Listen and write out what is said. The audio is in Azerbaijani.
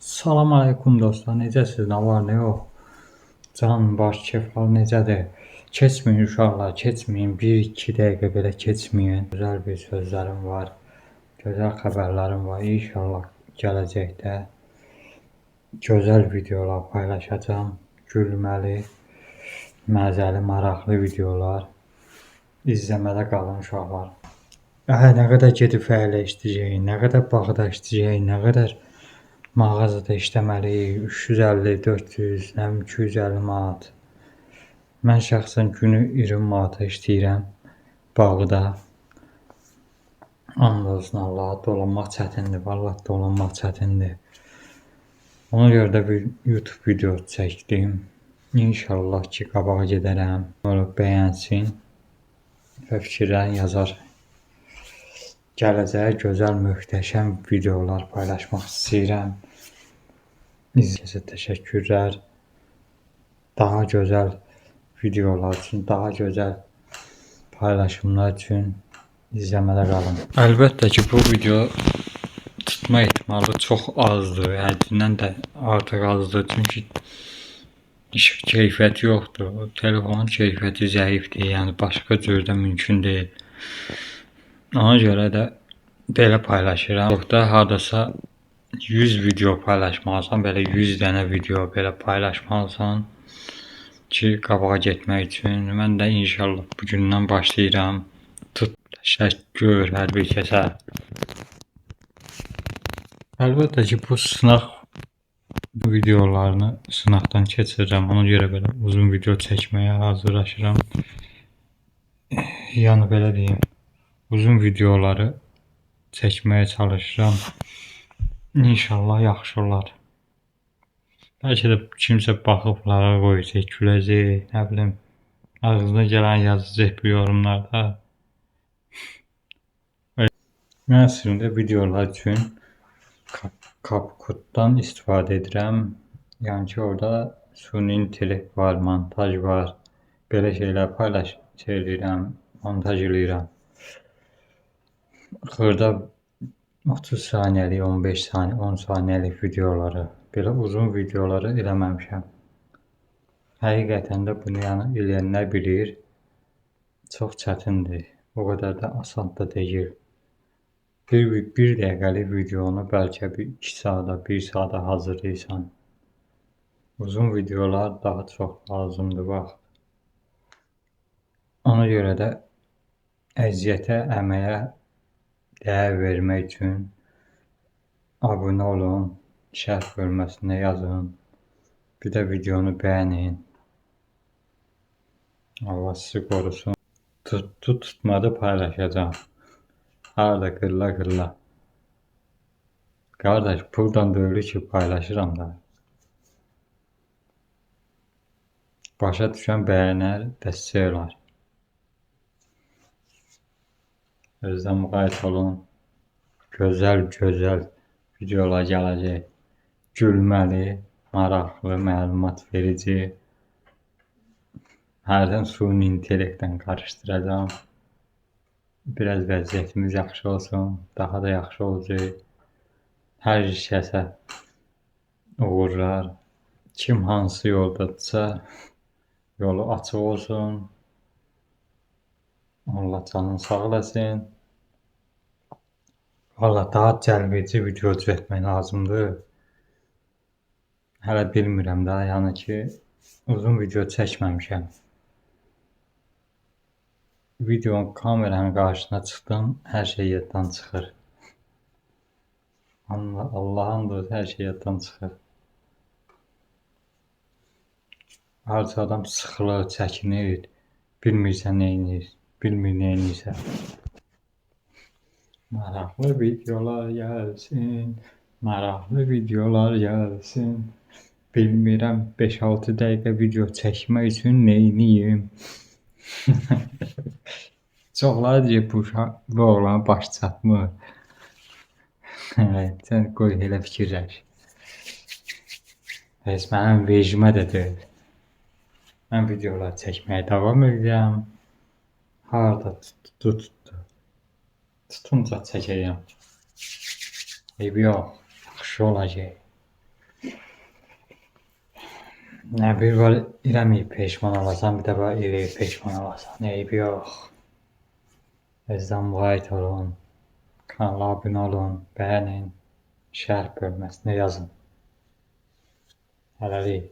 Salam aleykum dostlar, necəsiz, nə var, nə yox? Can, baş, kefal necədir? Keçməyin uşaqlar, keçməyin. 1-2 dəqiqə belə keçməyin. Gözəl bir sözlərim var, gözəl xəbərlərim var. İnşallah gələcəkdə gözəl videolar paylaşacağam. Gülməli, məzəli, maraqlı videolar. İzləmədə qalın uşaqlar. Nə qədər gedib fəaliyyələşdirəcək, nə qədər bağda işləyəcək, nə qədər mağazada işləməliyik, 350, 400, nə bilim 250 manat. Mən şəxsən günü 20 manata işləyirəm bağda. And olsun Allaha, dolanmaq çətindir, vallah dolanmaq çətindir. Ona görə də bir YouTube videosu çəkdim. İnşallah ki, qabağa gedərəm. Onu bəyənsin və fikirlərini yazar. Gələcəyə gözəl, möhtəşəm videolar paylaşmaq istəyirəm. İzlədiyinizə təşəkkürlər. Daha gözəl videolar üçün, daha gözəl paylaşımlar üçün izləmədə qalın. Əlbəttə ki, bu video tutma ehtimalı çox azdır. Həddindən də artıq azdır. Çünki işıq keyfiyyəti yoxdur. Telefonun keyfiyyəti zəifdir. Yəni başqa cürdə mümkün deyil. Ona görə də belə paylaşıram. Yox da hardasa 100 video paylaşmalısan, belə 100 dənə video belə paylaşmalısan ki, qabağa getmək üçün. Mən də inşallah bugündən başlayıram. Təşəkkür hər bir kəsə. Əlbəttə ki, bu sınaq videolarını sınaqdan keçirəcəm. Ona görə belə uzun video çəkməyə hazırlaşıram. Yəni belə deyim, uzun videoları çəkməyə çalışıram. İnşallah yaxşı olar. Bəlkə də kimsə baxıb lağa qoyacaq, güləcək, nə bilim, ağzına gələn yazacaq bu yorumlarda. Mən əslində videolar üçün CapCut'dan istifadə edirəm. Yəni ki, orada süni intellekt var, montaj var. Belə şeylər eləyirəm, montaj eləyirəm. Xırda 30 saniyəlik, 15 saniyə, 10 saniyəlik videoları, belə uzun videoları eləməmişəm. Həqiqətən də bunu eləyənlər bilir, çox çətindir, o qədər də asan da deyil. Bir dəqiqəlik videonu bəlkə 2 saata, 1 saata hazırlayırsan. Uzun videolar daha çox lazımdır vaxt. Ona görə də əziyyətə, əməyə dəyər vermək üçün abunə olun, şərh bölməsinə yazın, bir də videonu bəyənin. Allah sizi qorusun. Tutmadı paylaşacağım. Harada qırla. Qardaş, puldan da ölü ki, paylaşıram da. Başa düşən bəyənər, dəstək olar. Özdən müqayət olun. Gözəl videolar gələcək. Gülməli, maraqlı, məlumat verici. Hərdən süni intellektdən qarışdıracağam. Biraz vəziyyətimiz yaxşı olsun, daha da yaxşı olacaq. Hər kəsə uğurlar. Kim hansı yoldadırsa, yolu açıq olsun. Allah canını sağ eləsin. Valla daha cəlbedici video düzəltmək lazımdır. Hələ bilmirəm də, yəni ki, uzun video çəkməmişəm. Videonun kameranın qarşısına çıxdım, hər şey yaddan çıxır. Allah'ın da hər şey yaddan çıxır. Harca adam sıxılır, çəkinir, bilmirsən neynir, bilmir neynirsə. Maraqlı videolar gəlsin, maraqlı videolar gəlsin. Bilmirəm 5-6 dəqiqə video çəkmək üçün neyniyim. Çoxları deyir, bu oğlan baş çatmır. Sən qoy elə fikirləş. Heç mənim rejimə də deyil. Mən videolar çəkməyə davam edirəm. Harada tutdu. Tutunca çəkəcəm. Eybi yox, yaxşı olacaq. Nə bir var eləməyib peşman olasan, bir də var eləyib peşman olasan. Eybi yox. Bizdən müğayət olun. Kanala abunə olun, bəyənin, şərh bölməsinə yazın. Hələlik.